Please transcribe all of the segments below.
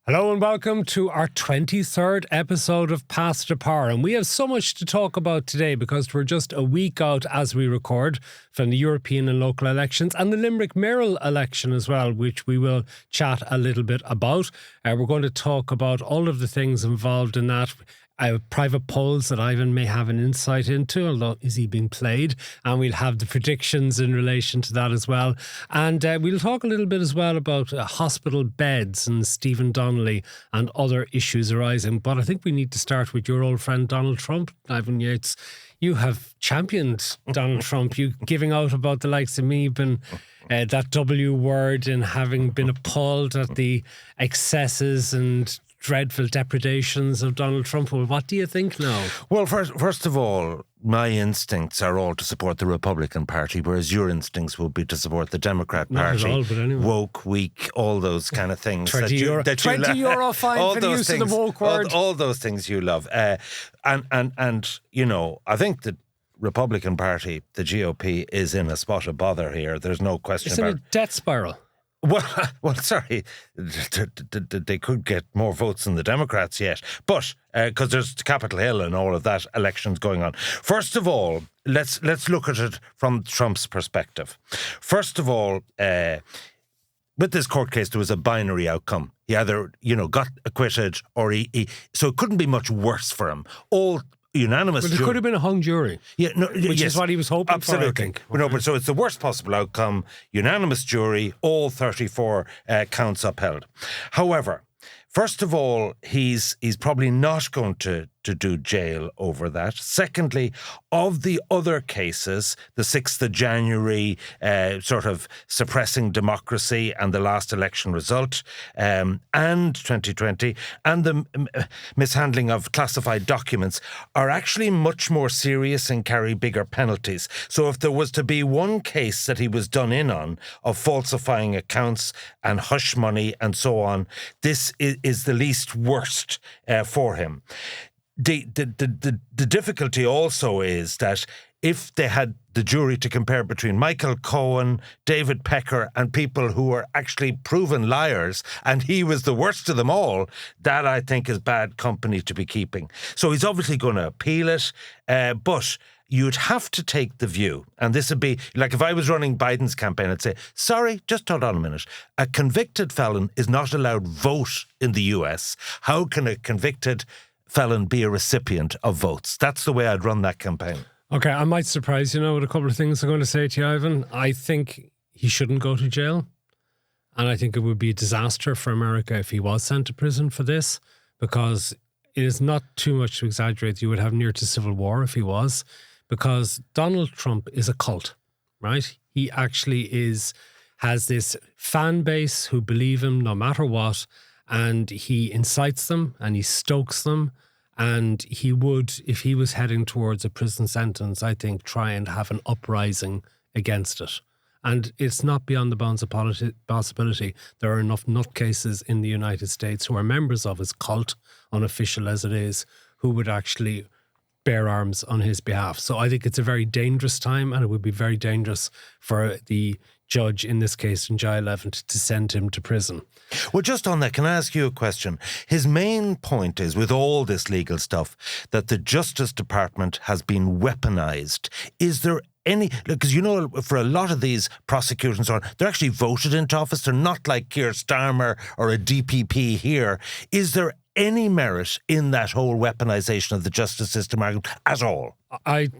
Hello and welcome to our 23rd episode of Past the Power. And we have so much to talk about today because we're just a week out as we record from the European and local elections and the Limerick mayoral election as well, which we will chat a little bit about. We're going to talk about all of the things involved in that. Private polls that Ivan may have an insight into, although is he being played? And we'll have the predictions in relation to that as well. And we'll talk a little bit as well about hospital beds and Stephen Donnelly and other issues arising. But I think we need to start with your old friend Donald Trump, Ivan Yates. You have championed Donald Trump. You giving out about the likes of me, been that W word and having been appalled at the excesses and dreadful depredations of Donald Trump. Well, what do you think now? Well, first of all, my instincts are all to support the Republican Party, whereas your instincts will be to support the Democrat Party. Not at all, but anyway. Woke, weak, all those kind of things. 20 euro fine for the use of the woke word. All those things you love. And you know, I think the Republican Party, the GOP, is in a spot of bother here. There's no question about it. It's in a death spiral. Well, sorry, they could get more votes than the Democrats yet, but because there's Capitol Hill and all of that elections going on. First of all, let's look at it from Trump's perspective. First of all, with this court case, there was a binary outcome. He either, got acquitted or he so it couldn't be much worse for him. All unanimous. But it could have been a hung jury. Yeah, which is what he was hoping for, I think. No, but so it's the worst possible outcome. Unanimous jury, all 34 counts upheld. However, first of all, he's probably not going to do jail over that. Secondly, of the other cases, the 6th of January sort of suppressing democracy and the last election result, and 2020, and the mishandling of classified documents are actually much more serious and carry bigger penalties. So if there was to be one case that he was done in on of falsifying accounts and hush money and so on, this is the least worst for him. The difficulty also is that if they had the jury to compare between Michael Cohen, David Pecker, and people who were actually proven liars, and he was the worst of them all, that I think is bad company to be keeping. So he's obviously going to appeal it, but you'd have to take the view, and this would be, like if I was running Biden's campaign, I'd say, sorry, just hold on a minute. A convicted felon is not allowed vote in the US. How can a convicted felon be a recipient of votes? That's the way I'd run that campaign. Okay, I might surprise you now with a couple of things I'm going to say to you, Ivan. I think he shouldn't go to jail. And I think it would be a disaster for America if he was sent to prison for this, because it is not too much to exaggerate. You would have near to civil war if he was, because Donald Trump is a cult, right? He actually has this fan base who believe him no matter what, and he incites them and he stokes them. And he would, if he was heading towards a prison sentence, I think, try and have an uprising against it. And it's not beyond the bounds of possibility. There are enough nutcases in the United States who are members of his cult, unofficial as it is, who would actually bear arms on his behalf. So I think it's a very dangerous time, and it would be very dangerous for the judge, in this case in July 11th, to send him to prison. Well, just on that, can I ask you a question? His main point is, with all this legal stuff, that the Justice Department has been weaponized. Is there any, because for a lot of these prosecutors, they're actually voted into office. They're not like Keir Starmer or a DPP here. Is there any merit in that whole weaponization of the justice system argument at all?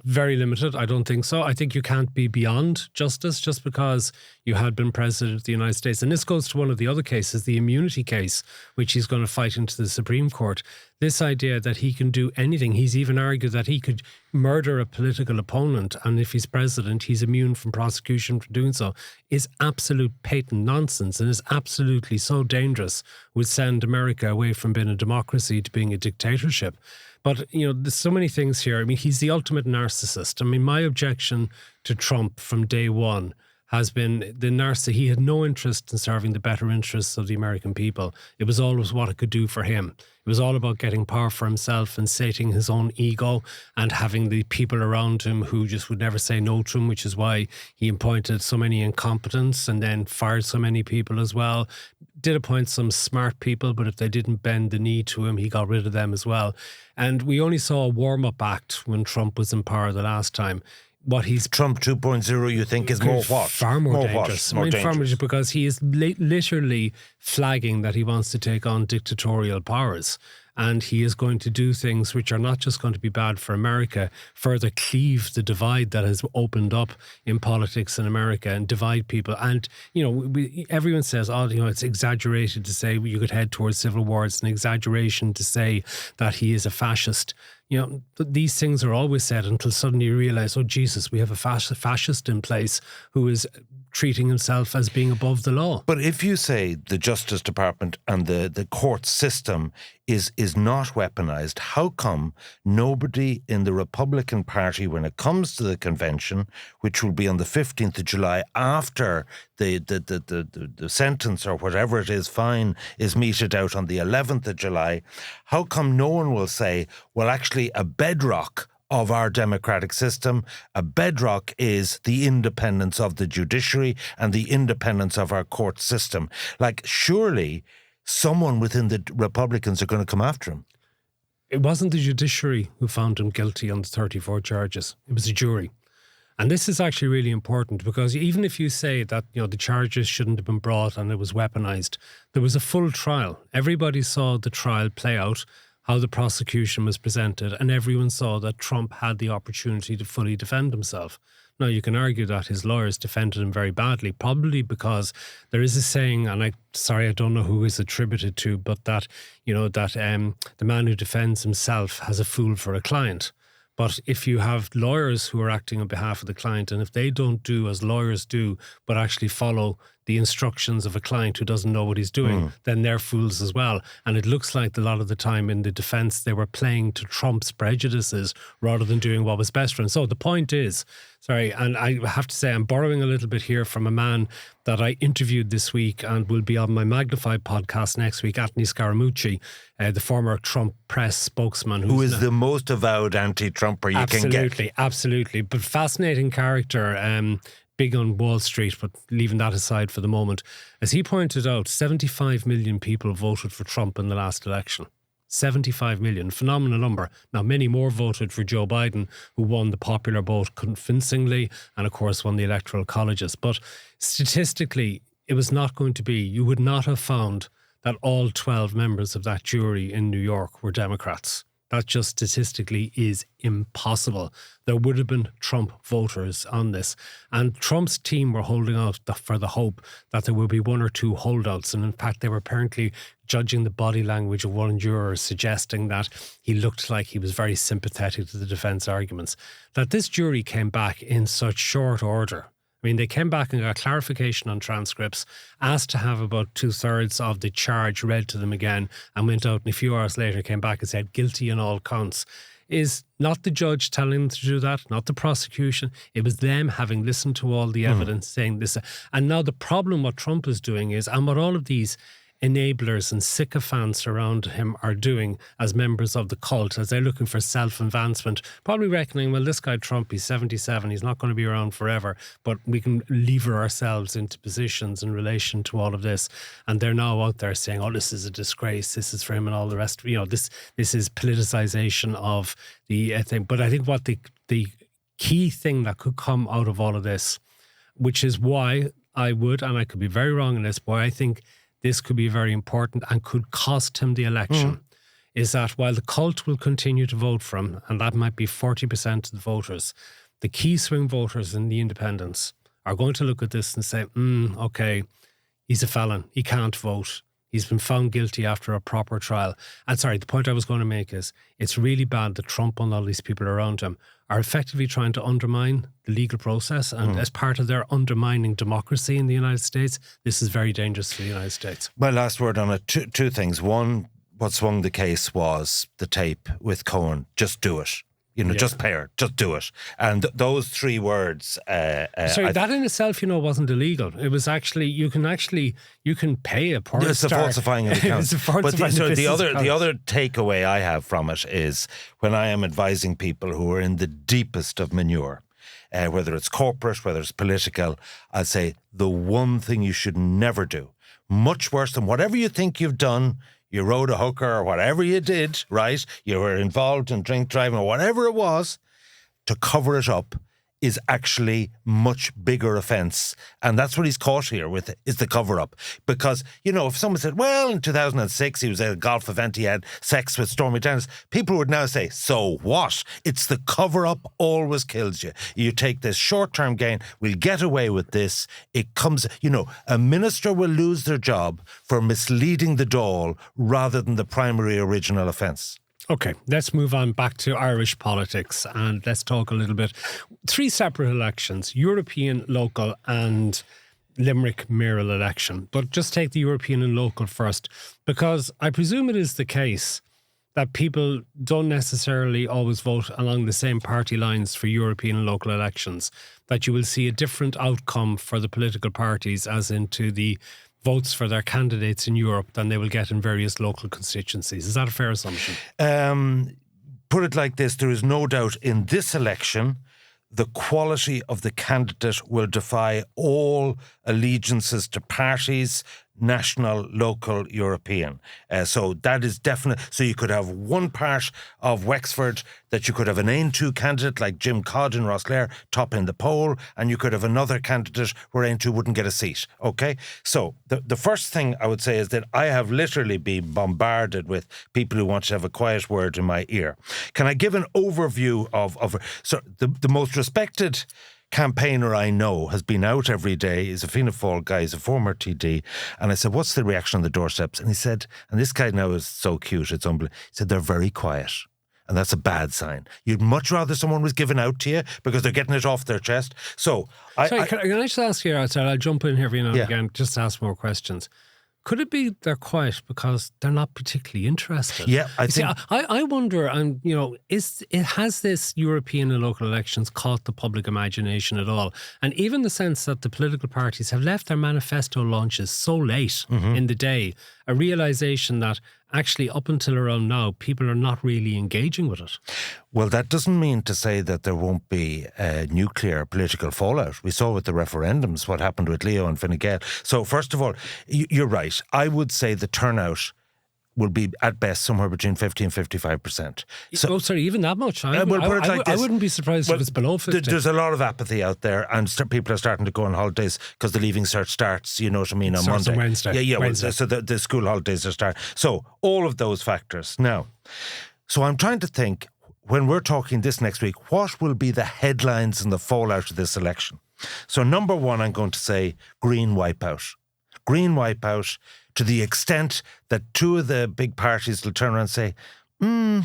Very limited. I don't think so. I think you can't be beyond justice just because you had been president of the United States. And this goes to one of the other cases, the immunity case, which he's going to fight into the Supreme Court. This idea that he can do anything. He's even argued that he could murder a political opponent, and if he's president, he's immune from prosecution for doing so, is absolute patent nonsense, and is absolutely so dangerous, would send America away from being a democracy to being a dictatorship. But, there's so many things here. I mean, he's the ultimate narcissist. I mean, my objection to Trump from day one has been the narcissist. He had no interest in serving the better interests of the American people. It was always what it could do for him. It was all about getting power for himself and sating his own ego and having the people around him who just would never say no to him, which is why he appointed so many incompetents and then fired so many people as well. Did appoint some smart people, but if they didn't bend the knee to him, he got rid of them as well. And we only saw a warm-up act when Trump was in power the last time. What he's Trump 2.0, you think, is more what? Far more dangerous. More far more, because he is literally flagging that he wants to take on dictatorial powers. And he is going to do things which are not just going to be bad for America, further cleave the divide that has opened up in politics in America and divide people. And, everyone says, it's exaggerated to say you could head towards civil war. It's an exaggeration to say that he is a fascist. These things are always said until suddenly you realize, oh, Jesus, we have a fascist in place who is treating himself as being above the law. But if you say the Justice Department and the court system is not weaponized, how come nobody in the Republican Party, when it comes to the convention, which will be on the 15th of July after the sentence or whatever it is, fine, is meted out on the 11th of July, how come no one will say, well, actually a bedrock of our democratic system, a bedrock is the independence of the judiciary and the independence of our court system? Like, surely someone within the Republicans are going to come after him. It wasn't the judiciary who found him guilty on the 34 charges. It was a jury. And this is actually really important because even if you say that, the charges shouldn't have been brought and it was weaponized, there was a full trial. Everybody saw the trial play out, how the prosecution was presented, and everyone saw that Trump had the opportunity to fully defend himself. Now, you can argue that his lawyers defended him very badly, probably because there is a saying, and I don't know who is attributed to, but that, the man who defends himself has a fool for a client. But if you have lawyers who are acting on behalf of the client, and if they don't do as lawyers do, but actually follow the instructions of a client who doesn't know what he's doing, then they're fools as well. And it looks like a lot of the time in the defense, they were playing to Trump's prejudices rather than doing what was best for him. So the point is, and I have to say, I'm borrowing a little bit here from a man that I interviewed this week and will be on my Magnified podcast next week, Anthony Scaramucci, the former Trump press spokesman. Who is the most avowed anti-Trumper you can get. Absolutely. But fascinating character, big on Wall Street, but leaving that aside for the moment. As he pointed out, 75 million people voted for Trump in the last election. 75 million, phenomenal number. Now, many more voted for Joe Biden, who won the popular vote convincingly and, of course, won the electoral colleges. But statistically, it was not going to be, you would not have found that all 12 members of that jury in New York were Democrats. That just statistically is impossible. There would have been Trump voters on this. And Trump's team were holding out for the hope that there would be one or two holdouts. And in fact, they were apparently judging the body language of one juror, suggesting that he looked like he was very sympathetic to the defense arguments. That this jury came back in such short order. I mean, they came back and got clarification on transcripts, asked to have about 2/3 of the charge read to them again, and went out and a few hours later came back and said guilty on all counts. Is not the judge telling them to do that, not the prosecution. It was them having listened to all the evidence saying this. And now the problem what Trump is doing is, and what all of these enablers and sycophants around him are doing as members of the cult, as they're looking for self-advancement, probably reckoning, well, this guy Trump, he's 77, he's not going to be around forever, but we can lever ourselves into positions in relation to all of this. And they're now out there saying, oh, this is a disgrace, this is for him and all the rest. This is politicization of the thing. But I think what the key thing that could come out of all of this, which is why I would, and I could be very wrong in this, why I think this could be very important and could cost him the election, is that while the cult will continue to vote for him, and that might be 40% of the voters, the key swing voters in the independents are going to look at this and say, okay, he's a felon, he can't vote. He's been found guilty after a proper trial. And the point I was going to make is it's really bad that Trump and all these people around him are effectively trying to undermine the legal process. And as part of their undermining democracy in the United States, this is very dangerous for the United States. My last word on it, two things. One, what swung the case was the tape with Cohen. Just do it. Just pay her, just do it. And those 3 words. Sorry, that in itself, wasn't illegal. It was actually you can pay a porn star. It's a falsifying of the accounts. But the other takeaway I have from it is when I am advising people who are in the deepest of manure, whether it's corporate, whether it's political, I say the one thing you should never do, much worse than whatever you think you've done. You rode a hooker or whatever you did, right? You were involved in drink driving or whatever it was, to cover it up is actually much bigger offence. And that's what he's caught here with, is the cover-up. Because, if someone said, well, in 2006 he was at a golf event, he had sex with Stormy Daniels, people would now say, so what? It's the cover-up always kills you. You take this short-term gain, we'll get away with this. It comes, a minister will lose their job for misleading the Dáil rather than the primary original offence. Okay, let's move on back to Irish politics and let's talk a little bit. 3 separate elections, European, local and Limerick mayoral election. But just take the European and local first, because I presume it is the case that people don't necessarily always vote along the same party lines for European and local elections, that you will see a different outcome for the political parties as into the votes for their candidates in Europe than they will get in various local constituencies. Is that a fair assumption? Put it like this, there is no doubt in this election, the quality of the candidate will defy all allegiances to parties, national, local, European. So that is definite. So you could have one part of Wexford that you could have an Aon-2 candidate like Jim Codd in Rosslare top in the poll, and you could have another candidate where Aon-2 wouldn't get a seat. Okay? So the first thing I would say is that I have literally been bombarded with people who want to have a quiet word in my ear. Can I give an overview of so the most respected campaigner I know has been out every day. He's a Fianna Fáil guy, he's a former TD. And I said, what's the reaction on the doorsteps? And he said, and this guy now is so cute, it's unbelievable. He said, they're very quiet. And that's a bad sign. You'd much rather someone was given out to you because they're getting it off their chest. So, can I just ask you outside? I'll jump in here every now and again, just to ask more questions. Could it be they're quiet because they're not particularly interested? Yeah, I think. I wonder, and has this European and local elections caught the public imagination at all? And even the sense that the political parties have left their manifesto launches so late in the day, a realisation that actually up until around now, people are not really engaging with it. Well, that doesn't mean to say that there won't be nuclear political fallout. We saw with the referendums what happened with Leo and Fine Gael. So first of all, you're right. I would say the turnout will be at best somewhere between 50 and 55%. So, sorry, even that much? I wouldn't be surprised if it's below 50. There's a lot of apathy out there, and people are starting to go on holidays because the Leaving Cert starts, you know what I mean, on Monday. On Wednesday. Yeah, Wednesday. So the school holidays are starting. So all of those factors. Now, so I'm trying to think, when we're talking this next week, what will be the headlines and the fallout of this election? So number one, I'm going to say green wipeout. Green wipeout, to the extent that 2 of the big parties will turn around and say,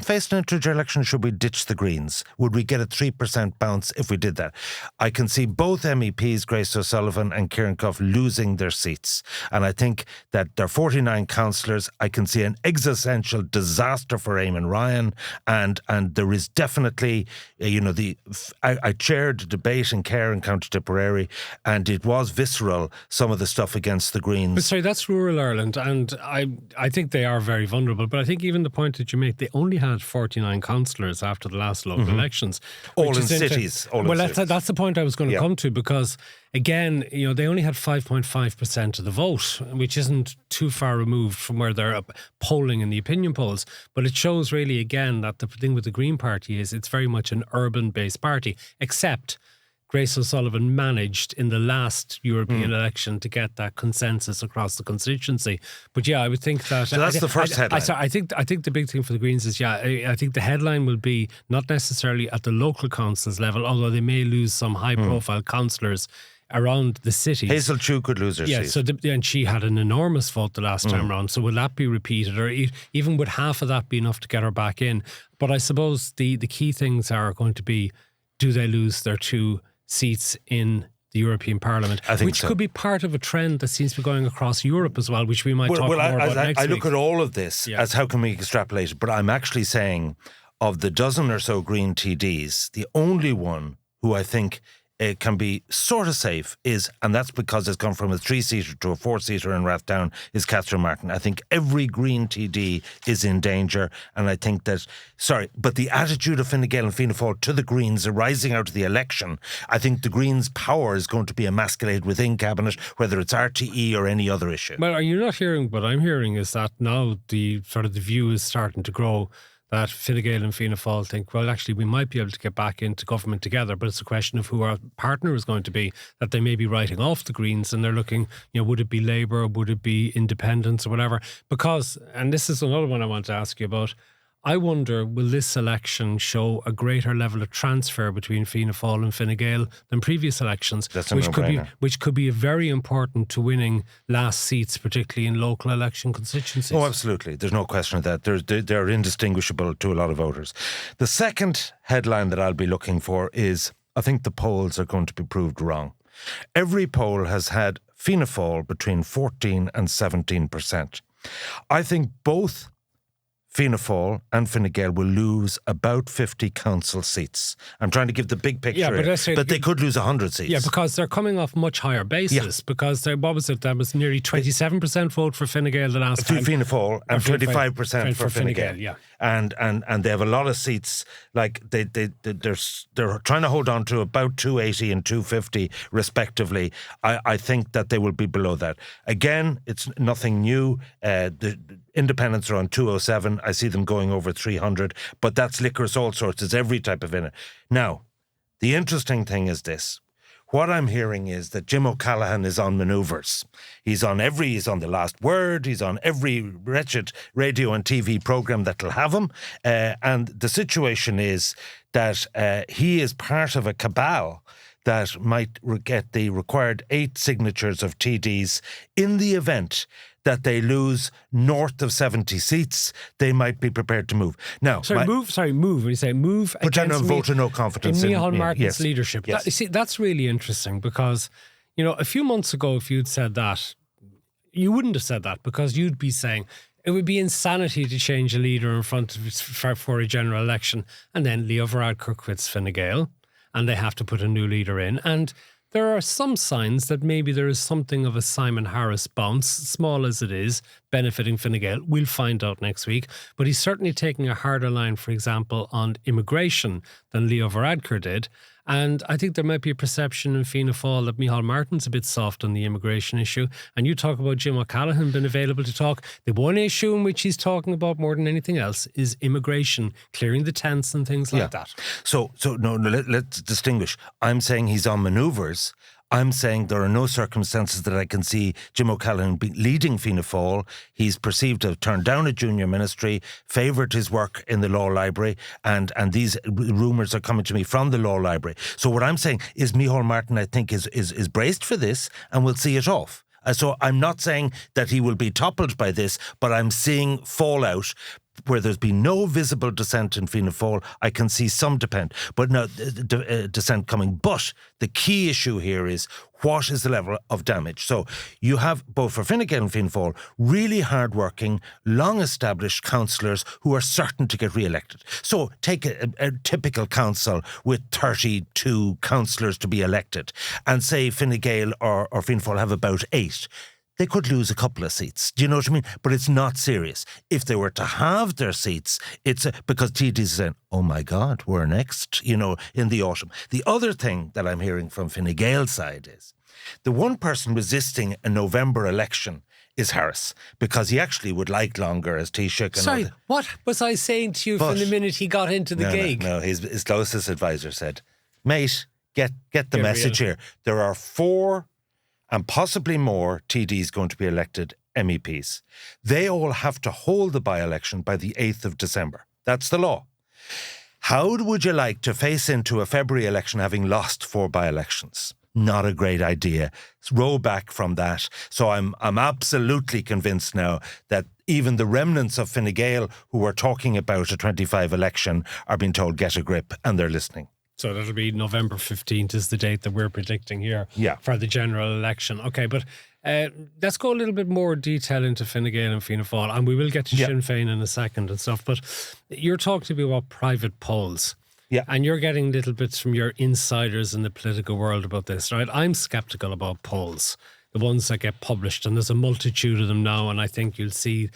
facing a two-year election, should we ditch the Greens? Would we get a 3% bounce if we did that? I can see both MEPs, Grace O'Sullivan and Kieran Cuff, losing their seats. And I think that there are 49 councillors. I can see an existential disaster for Eamon Ryan. And there is definitely, I chaired a debate in Care in County Tipperary, and it was visceral, some of the stuff against the Greens. But sorry, that's rural Ireland, and I think they are very vulnerable. But I think even the point that you make, they only had 49 councillors after the last local elections. All in cities. That's the point I was going to come to, because, again, they only had 5.5% of the vote, which isn't too far removed from where they're polling in the opinion polls. But it shows really, again, that the thing with the Green Party is it's very much an urban-based party, except Grace O'Sullivan managed in the last European election to get that consensus across the constituency. But yeah, I would think that... So that's the first headline. I think the big thing for the Greens is, I think the headline will be not necessarily at the local councils level, although they may lose some high-profile councillors around the city. Hazel Chu could lose her seat. And she had an enormous vote the last time round. So will that be repeated, or even would half of that be enough to get her back in? But I suppose the key things are going to be, do they lose their 2 seats in the European Parliament, which could be part of a trend that seems to be going across Europe as well, which we might talk more about next week. I look at all of this as how can we extrapolate it, but I'm actually saying of the dozen or so Green TDs, the only one who I think can be sort of safe is, and that's because it's gone from a 3-seater to a 4-seater in Rathdown, is Catherine Martin. I think every Green TD is in danger, and I think that, but the attitude of Fine Gael and Fianna Fáil to the Greens arising out of the election, I think the Greens' power is going to be emasculated within Cabinet, whether it's RTE or any other issue. Well, are you not hearing, what I'm hearing is that now the view is starting to grow that Fine Gael and Fianna Fáil think, well, actually, we might be able to get back into government together, but it's a question of who our partner is going to be, that they may be writing off the Greens and they're looking, would it be Labour, would it be Independents or whatever? Because, and this is another one I want to ask you about, I wonder, will this election show a greater level of transfer between Fianna Fáil and Fine Gael than previous elections, which could be very important to winning last seats, particularly in local election constituencies? Oh, absolutely. There's no question of that. They're indistinguishable to a lot of voters. The second headline that I'll be looking for is, I think the polls are going to be proved wrong. Every poll has had Fianna Fáil between 14 and 17%. I think both Fianna Fáil and Fine Gael will lose about 50 council seats. I'm trying to give the big picture, but they could lose 100 seats. Yeah, because they're coming off much higher bases. Because what was it? That was nearly 27% vote for Fine Gael the last time. Fianna Fáil and 25% for Fine Gael. Yeah, and they have a lot of seats. Like they're trying to hold on to about 280 and 250 respectively. I think that they will be below that. Again, it's nothing new. The Independents are on 207. I see them going over 300, but that's liquors, all sorts. It's every type of in. Now, the interesting thing is this. What I'm hearing is that Jim O'Callaghan is on manoeuvres. He's on The Last Word. He's on every wretched radio and TV programme that'll have him. And the situation is that he is part of a cabal that might get the required 8 signatures of TDs in the event that they lose north of 70 seats. They might be prepared to move. Now, move. When you say move, against vote of no confidence in Micheál Martin's leadership. Yes. That's really interesting because, a few months ago, if you'd said that, you wouldn't have said that because you'd be saying it would be insanity to change a leader in front of for a general election, and then Leo Varadkar quits Fine Gael, and they have to put a new leader in, and there are some signs that maybe there is something of a Simon Harris bounce, small as it is, benefiting Fine Gael. We'll find out next week. But he's certainly taking a harder line, for example, on immigration than Leo Varadkar did. And I think there might be a perception in Fianna Fáil that Micheál Martin's a bit soft on the immigration issue. And you talk about Jim O'Callaghan being available to talk. The one issue in which he's talking about more than anything else is immigration, clearing the tents and things like that. So let's distinguish. I'm saying he's on manoeuvres. I'm saying there are no circumstances that I can see Jim O'Callaghan leading Fianna Fáil. He's perceived to have turned down a junior ministry, favoured his work in the law library, and these rumours are coming to me from the law library. So what I'm saying is Micheál Martin, I think, is braced for this and will see it off. So I'm not saying that he will be toppled by this, but I'm seeing fallout where there's been no visible dissent in Fianna Fáil. I can see some dissent coming. But the key issue here is what is the level of damage? So you have, both for Fine Gael and Fianna Fáil, really hard-working, long-established councillors who are certain to get re-elected. So take a typical council with 32 councillors to be elected and say Fine Gael or Fianna Fáil have about 8. They could lose a couple of seats. Do you know what I mean? But it's not serious. If they were to have their seats, it's because TDs are saying, oh my God, we're next, in the autumn. The other thing that I'm hearing from Fine Gael's side is the one person resisting a November election is Harris, because he actually would like longer as Taoiseach. Sorry, what was I saying to you from the minute he got into the gig? No, his closest advisor said, mate, get the message here. There are 4 and possibly more TDs going to be elected MEPs. They all have to hold the by-election by the 8th of December. That's the law. How would you like to face into a February election having lost 4 by-elections? Not a great idea. Row back from that. So I'm absolutely convinced now that even the remnants of Fine Gael who were talking about a 25 election are being told get a grip, and they're listening. So that'll be November 15th is the date that we're predicting here for the general election. Okay, but Let's go a little bit more detail into Fine Gael and Fianna Fáil, and we will get to Sinn Féin in a second and stuff. But you're talking to me about private polls. Yeah. And you're getting little bits from your insiders in the political world about this, right? I'm skeptical about polls, the ones that get published, and there's a multitude of them now, and I think you'll see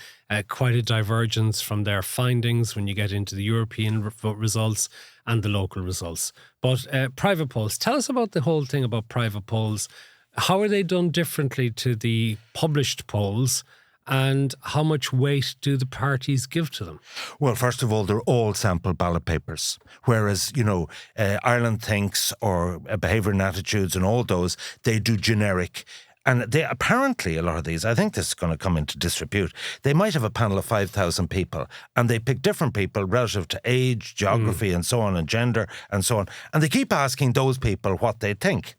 quite a divergence from their findings when you get into the European results and the local results. But private polls, tell us about the whole thing about private polls. How are they done differently to the published polls? And how much weight do the parties give to them? Well, first of all, they're all sample ballot papers. Whereas, Ireland Thinks or Behaviour and Attitudes and all those, they do generic. And they apparently, a lot of these, I think this is going to come into disrepute, they might have a panel of 5,000 people and they pick different people relative to age, geography and so on, and gender and so on. And they keep asking those people what they think.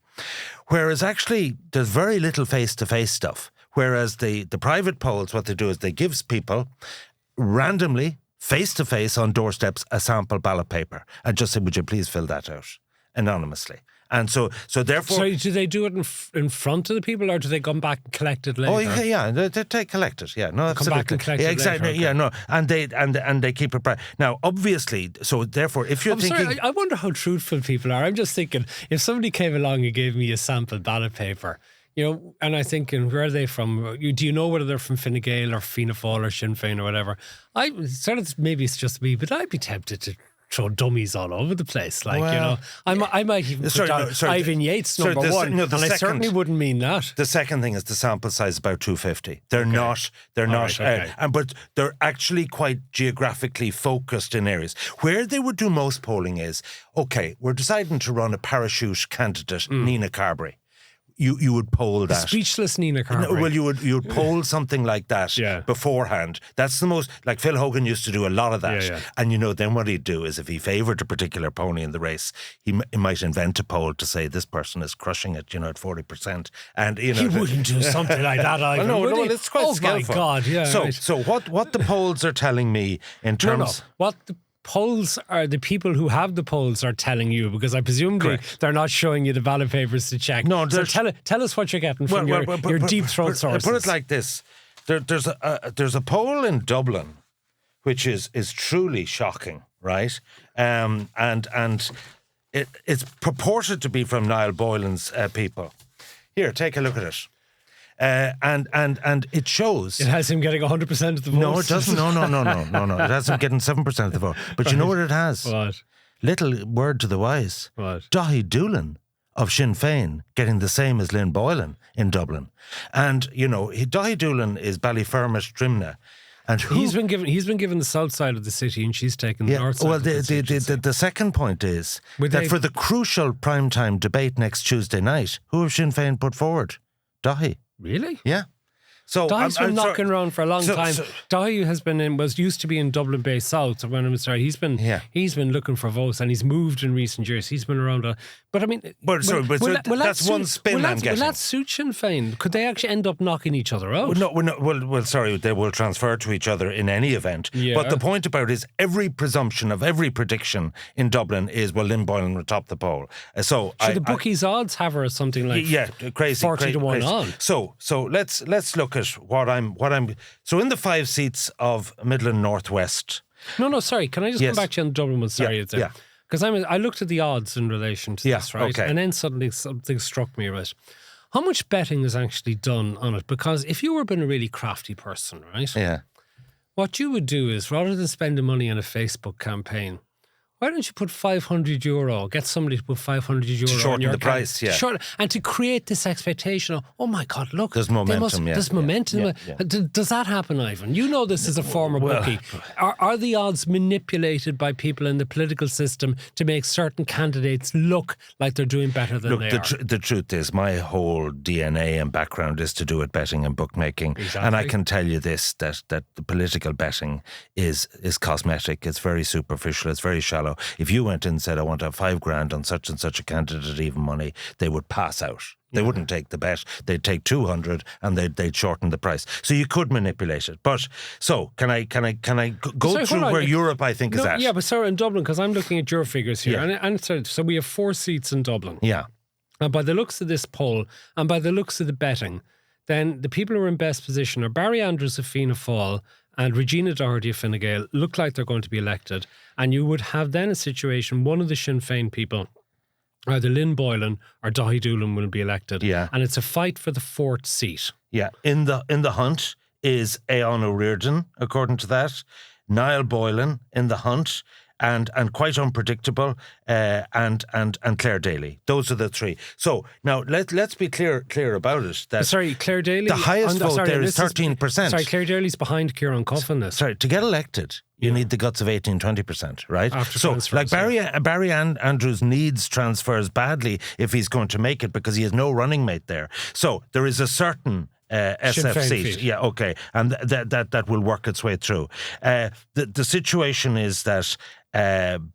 Whereas actually, there's very little face-to-face stuff. Whereas the private polls, what they do is they give people randomly, face-to-face on doorsteps, a sample ballot paper and just say, would you please fill that out anonymously? And so therefore... So do they do it in front of the people, or do they come back and collect it later? Oh, yeah, they collect it, yeah. No, absolutely. Come back and collect it exactly, later. Yeah, no. And they keep it... Now, obviously, so therefore, if you're thinking... Sorry, I wonder how truthful people are. I'm just thinking, if somebody came along and gave me a sample ballot paper... and I think, where are they from? Do you know whether they're from Fine Gael or Fianna Fáil or Sinn Féin or whatever? Maybe it's just me, but I'd be tempted to throw dummies all over the place. I might even put down Ivan Yates number one, and I certainly wouldn't mean that. The second thing is the sample size is about 250. They're not, but they're actually quite geographically focused in areas. Where they would do most polling is, okay, we're deciding to run a parachute candidate, Nina Carberry. You would poll that. Speechless Nina Carberry. Well, you would poll something like that beforehand. That's the most, like Phil Hogan used to do a lot of that. Yeah. And then what he'd do is if he favoured a particular pony in the race, he might invent a poll to say this person is crushing it, at 40%. And he wouldn't do something like that either. No, it's quite skillful. Oh my God, yeah. So what the polls are telling me in terms... What the polls are, the people who have the polls are telling you, because I presume they're not showing you the ballot papers to check. No, so tell us what you're getting from your deep throat sources. Put it like this: there's a poll in Dublin, which is truly shocking, right? And it's purported to be from Niall Boylan's people. Here, take a look at it. And it shows... It has him getting 100% of the votes. No, it doesn't. No. It has him getting 7% of the vote. But you know what it has? What? Little word to the wise. What? Daithí Doolan of Sinn Féin getting the same as Lynn Boylan in Dublin. And, Daithí Doolan is Ballyfermot Drimna. And he's been given the south side of the city, and she's taken the north side. Well, of the city. the second point is that for the crucial primetime debate next Tuesday night, who have Sinn Féin put forward? Daithí. Really? Yeah. So Daithí's been knocking around for a long time. Daithí used to be in Dublin Bay South. When I'm sorry, he's been looking for votes, and he's moved in recent years. He's been around but I mean, that's one spin I'm getting. Will that suit Sinn Féin? Could they actually end up knocking each other out? Sorry, they will transfer to each other in any event. Yeah. But the point about it is every presumption of every prediction in Dublin is, Lynn Boylan will top the poll. So the bookies' odds have her as something like crazy 40 to 1 on. So let's look at what I'm. So in the 5 seats of Midland Northwest. No, sorry. Can I just come back to you on the Dublin one? Sorry, yeah. Because I looked at the odds in relation to this, right? Okay. And then suddenly something struck me, right? How much betting is actually done on it? Because if you were being a really crafty person, right? Yeah. What you would do is, rather than spending money on a Facebook campaign, why don't you put €500? Get somebody to put €500 to shorten the price, and to create this expectation of, oh my God, look, there's momentum. There's momentum. Does that happen, Ivan? You know this as a former bookie. Are the odds manipulated by people in the political system to make certain candidates look like they're doing better than they are? The truth is, my whole DNA and background is to do with betting and bookmaking, exactly. And I can tell you this: that the political betting is cosmetic. It's very superficial. It's very shallow. If you went in and said, I want to have $5,000 on such and such a candidate, even money, they would pass out. They wouldn't take the bet. They'd take 200 and they'd shorten the price. So you could manipulate it. But so can I go through where Europe I think is at? Yeah, but sorry, in Dublin, because I'm looking at your figures here, Yeah. and so we have 4 seats in Dublin. Yeah. And by the looks of this poll, and by the looks of the betting, then the people who are in best position are Barry Andrews of Fianna Fáil and Regina Doherty of Fine Gael look like they're going to be elected. And you would have then a situation, one of the Sinn Féin people, either Lynn Boylan or Daithí Doolan will be elected. Yeah. And it's a fight for the 4th seat. Yeah. In the hunt is Aon O'Riordan, according to that. Niall Boylan in the hunt. And quite unpredictable, and Claire Daly. Those are the three. So now let's be clear about it. That Claire Daly. The highest vote there is 13%. Claire Daly's behind Kieran Coffin. Sorry, to get elected, you need the guts of 18-20%, right? After so, transfers, like Barry Andrews needs transfers badly if he's going to make it because he has no running mate there. So there is a certain SF seat. Yeah, okay. And that will work its way through. The situation is that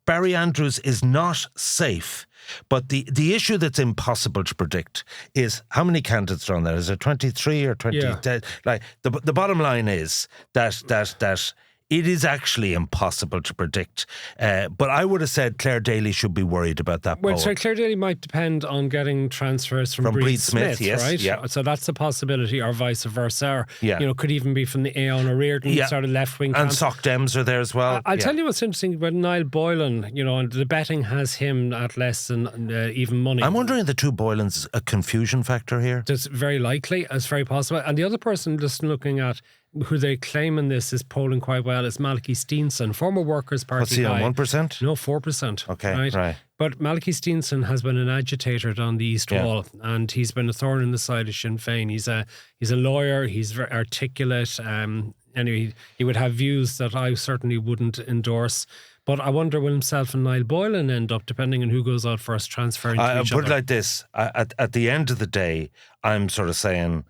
Barry Andrews is not safe. But the issue that's impossible to predict is how many candidates are on there? Is it 23 or 20? Yeah. Like the bottom line is that it is actually impossible to predict. But I would have said Claire Daly should be worried about that poll. Well, so Claire Daly might depend on getting transfers from Breed Smith, yes, right? Yeah. So that's a possibility, or vice versa. Or, Yeah. Could even be from the Aon O'Riordan sort of left-wing And camp. Soc Dems are there as well. I'll tell you what's interesting about Niall Boylan, and the betting has him at less than even money. I'm wondering if the two Boylans a confusion factor here. That's very likely. It's very possible. And the other person just looking at who they claim in this is polling quite well is Malachy Steenson, former Workers' Party What's he guy. on, 1%? No, 4%. Okay, right. But Malachy Steenson has been an agitator on the East Wall, and he's been a thorn in the side of Sinn Féin. He's a lawyer. He's very articulate. Anyway, he would have views that I certainly wouldn't endorse. But I wonder will himself and Niall Boylan end up, depending on who goes out first, transferring to each other. Put it like this. At the end of the day, I'm sort of saying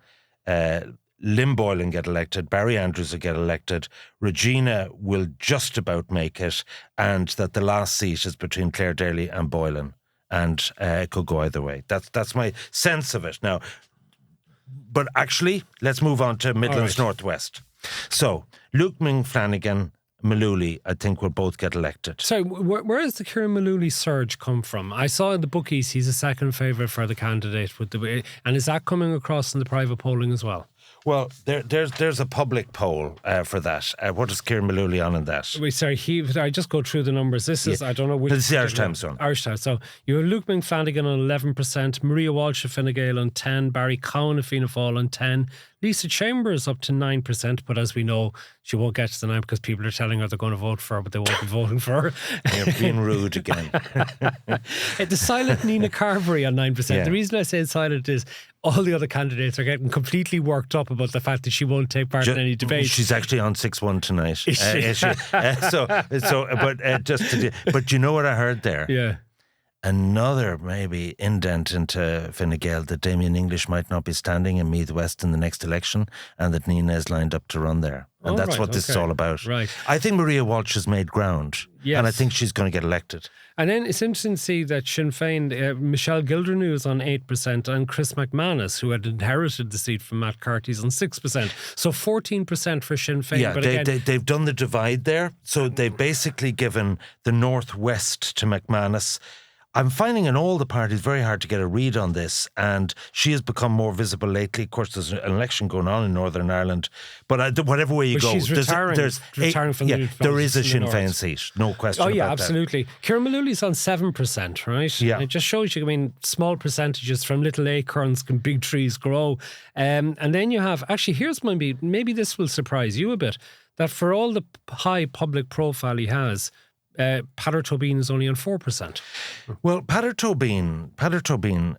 Lynn Boylan get elected, Barry Andrews will get elected, Regina will just about make it, and that the last seat is between Claire Daly and Boylan, and it could go either way. That's my sense of it. Now, but actually, let's move on to Midlands Northwest. So, Luke Flanagan, Mullooly, I think, will both get elected. So, where does the Kieran Mullooly surge come from? I saw in the bookies he's a second favourite for the candidate, and is that coming across in the private polling as well? Well, there's a public poll for that. What is Kieran Mullooly on in that? I just go through the numbers. This is, I don't know which... This is the Irish Times one. Irish Times. So you have Luke Flanagan on 11%, Maria Walsh of Fine Gael on 10, Barry Cowan of Fianna Fáil on 10, Lisa Chambers up to 9%, but as we know, she won't get to the 9 because people are telling her they're going to vote for her, but they won't be voting for her. You're being rude again. The silent Nina Carvery on 9%. Yeah. The reason I say silent is all the other candidates are getting completely worked up about the fact that she won't take part in any debates. She's actually on 6-1 tonight. Is she? But you know what I heard there? Yeah. Another maybe indent into Fine Gael that Damien English might not be standing in Meath West in the next election, and that Nina is lined up to run there. And that's what this is all about. Right. I think Maria Walsh has made ground. Yes. And I think she's going to get elected. And then it's interesting to see that Sinn Féin, Michelle Gildernew is on 8%, and Chris McManus, who had inherited the seat from Matt Carty, is on 6%. So 14% for Sinn Féin. Yeah, but they've done the divide there. So they've basically given the Northwest to McManus. I'm finding in all the parties very hard to get a read on this, and she has become more visible lately. Of course, there's an election going on in Northern Ireland, but whatever way you go, she's retiring from the there is a Sinn Féin North. Seat, no question. Oh yeah, about absolutely. Kieran Mullooly's on 7%, right? Yeah, it just shows you. I mean, small percentages from little acorns can big trees grow, and then you have actually. Here's maybe this will surprise you a bit. That for all the high public profile he has, Peadar Tóibín is only on 4%. Well, Peadar Tóibín,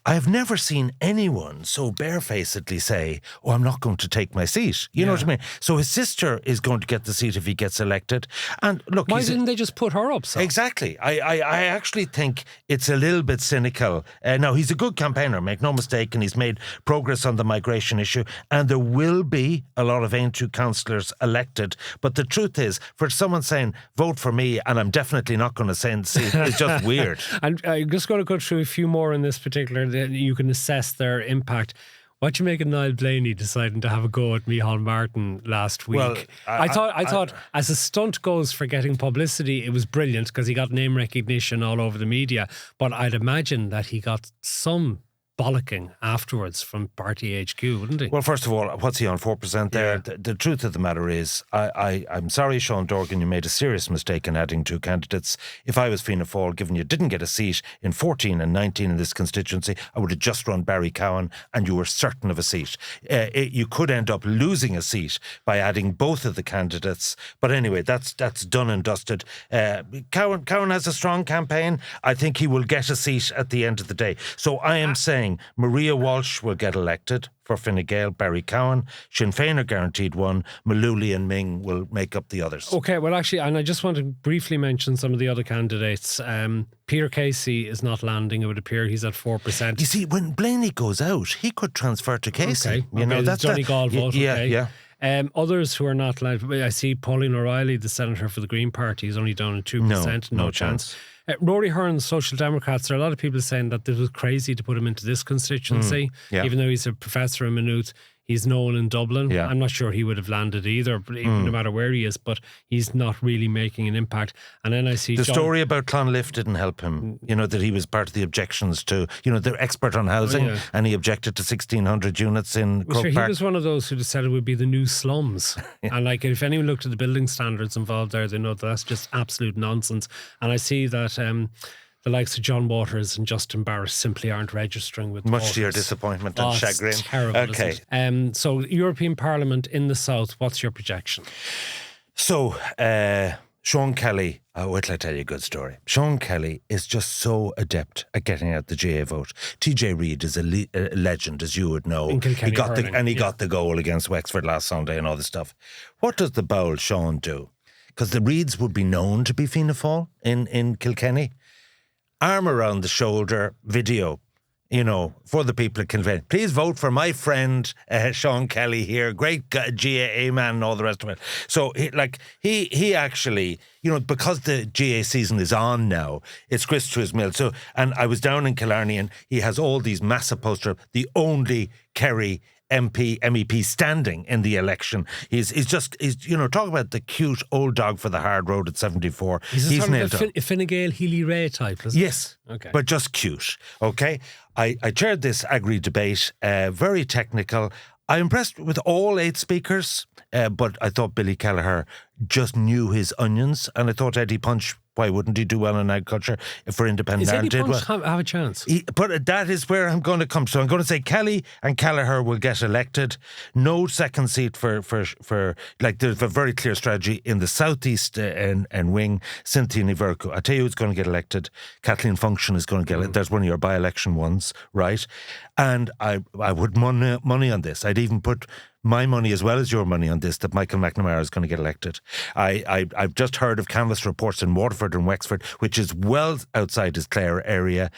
I've never seen anyone so barefacedly say, "Oh, I'm not going to take my seat." You know what I mean? So his sister is going to get the seat if he gets elected. And look, why didn't they just put her up? So? Exactly. I actually think it's a little bit cynical. Now, he's a good campaigner, make no mistake, and he's made progress on the migration issue. And there will be a lot of Aontu councillors elected. But the truth is, for someone saying, "Vote for me," and I'm definitely not going to send seat, it's just weird. And I'm just going to go through a few more in this particular that you can assess their impact. What do you make of Niall Blaney deciding to have a go at Micheál Martin last week? Well, I thought as a stunt goes for getting publicity, it was brilliant because he got name recognition all over the media. But I'd imagine that he got some bollocking afterwards from party HQ, wouldn't he? Well, first of all, what's he on, 4% there? Yeah. The truth of the matter is, I'm sorry, Sean Dorgan, you made a serious mistake in adding 2 candidates. If I was Fianna Fáil, given you didn't get a seat in 14 and 19 in this constituency, I would have just run Barry Cowan and you were certain of a seat. You could end up losing a seat by adding both of the candidates. But anyway, that's done and dusted. Cowan has a strong campaign. I think he will get a seat at the end of the day. So I am saying Maria Walsh will get elected for Fine Gael, Barry Cowan. Sinn Féin are guaranteed one. Malooly and Ming will make up the others. Okay, well, actually, and I just want to briefly mention some of the other candidates. Peter Casey is not landing, it would appear. He's at 4%. You see, when Blaney goes out, he could transfer to Casey. Okay, you know, that's Johnny Gall vote. Yeah, okay. yeah. Others who are not landing, I see Pauline O'Reilly, the senator for the Green Party, is only down at 2%. No chance. Rory Hearn's Social Democrats, there are a lot of people saying that this was crazy to put him into this constituency, even though he's a professor in Maynooth. He's known in Dublin. Yeah. I'm not sure he would have landed either, no matter where he is, but he's not really making an impact. And then I see the story about Clonlift didn't help him, you know, that he was part of the objections to, you know, they're expert on housing and he objected to 1,600 units in Croke Park. He was one of those who decided it would be the new slums. And like, if anyone looked at the building standards involved there, they know that's just absolute nonsense. And I see that the likes of John Waters and Justin Barrett simply aren't registering with much voters. to your disappointment and chagrin. It's terrible. Okay. So European Parliament in the South, what's your projection? So Sean Kelly, wait till I tell you a good story. Sean Kelly is just so adept at getting out the GA vote. TJ Reid is a legend, as you would know. He got the goal against Wexford last Sunday and all this stuff. What does the bold Sean do? Because the Reids would be known to be Fianna Fáil in Kilkenny. Arm around the shoulder video, you know, for the people at Kilkenny. Please vote for my friend Sean Kelly here, great GAA man and all the rest of it. So he actually, you know, because the GA season is on now, it's grist to his mill. So, and I was down in Killarney and he has all these massive posters, the only Kerry MEP standing in the election. He's you know, talk about the cute old dog for the hard road at 74. He's nailed a Fine Gael Healy Ray type, isn't yes, okay, but just cute. Okay, I chaired this agri debate, very technical. I'm impressed with all 8 speakers, but I thought Billy Kelleher just knew his onions, and I thought Eddie Punch, why wouldn't he do well in agriculture for Independent Ireland? Eddie Punch have a chance? But that is where I'm going to come. So I'm going to say Kelly and Kelleher will get elected. No second seat for like, there's a very clear strategy in the southeast and wing. Cynthia Ní Bhurcu. I tell you who's going to get elected. Kathleen Function is going to get elected. There's one of your by-election ones, right? And I would money on this. I'd even put my money as well as your money on this, that Michael McNamara is going to get elected. I've just heard of canvass reports in Waterford and Wexford, which is well outside his Clare area.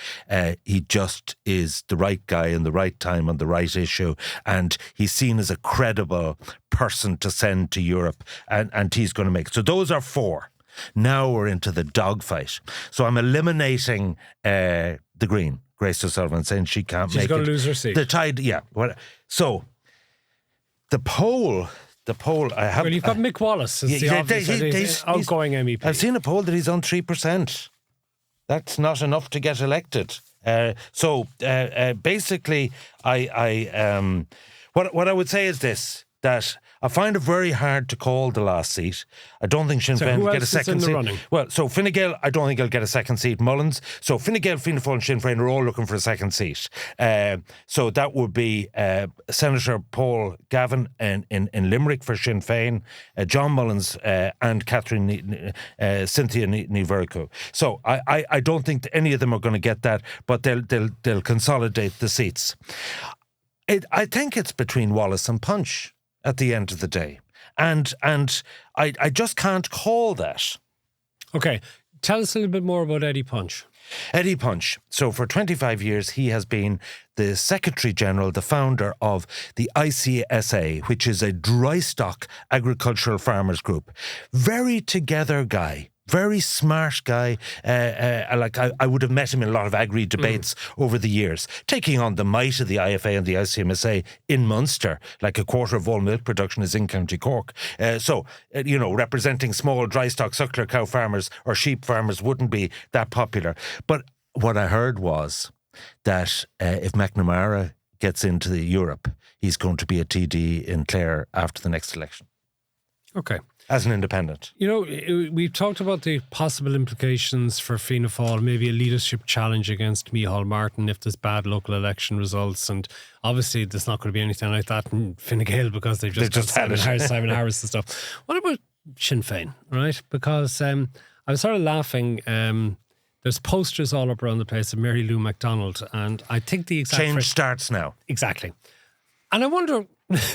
He just is the right guy in the right time on the right issue, and he's seen as a credible person to send to Europe, and he's going to make it. So those are 4. Now we're into the dogfight. So I'm eliminating the Green, Grace O'Sullivan, saying she can't make it. She's going to lose her seat. The tide, yeah. So the poll, I have... Well, you've got Mick Wallace. He's outgoing MEP. I've seen a poll that he's on 3%. That's not enough to get elected. So basically, what I would say is this, that I find it very hard to call the last seat. I don't think Sinn Féin will get a second seat. Running? Well, so Fine Gael, I don't think he'll get a second seat. Mullins. So Fine Gael, Fianna Fáil and Sinn Féin are all looking for a second seat. So that would be Senator Paul Gavin in Limerick for Sinn Féin, John Mullins and Cynthia Ní Bhurcu. So I don't think any of them are going to get that, but they'll consolidate the seats. I think it's between Wallace and Punch at the end of the day. And I just can't call that. Okay, tell us a little bit more about Eddie Punch. Eddie Punch. So for 25 years, he has been the Secretary General, the founder of the ICSA, which is a dry stock agricultural farmers group. Very together guy. Very smart guy. I would have met him in a lot of agri debates over the years, taking on the might of the IFA and the ICMSA in Munster. Like a quarter of all milk production is in County Cork. Representing small dry stock suckler cow farmers or sheep farmers wouldn't be that popular. But what I heard was that if McNamara gets into Europe, he's going to be a TD in Clare after the next election. Okay. As an independent. You know, we've talked about the possible implications for Fianna Fáil, maybe a leadership challenge against Micheál Martin if there's bad local election results. And obviously there's not going to be anything like that in Fine Gael because they've just had Simon Harris and stuff. What about Sinn Féin, right? Because I was sort of laughing. There's posters all up around the place of Mary Lou MacDonald, and I think the exact change starts now. Exactly. And I wonder,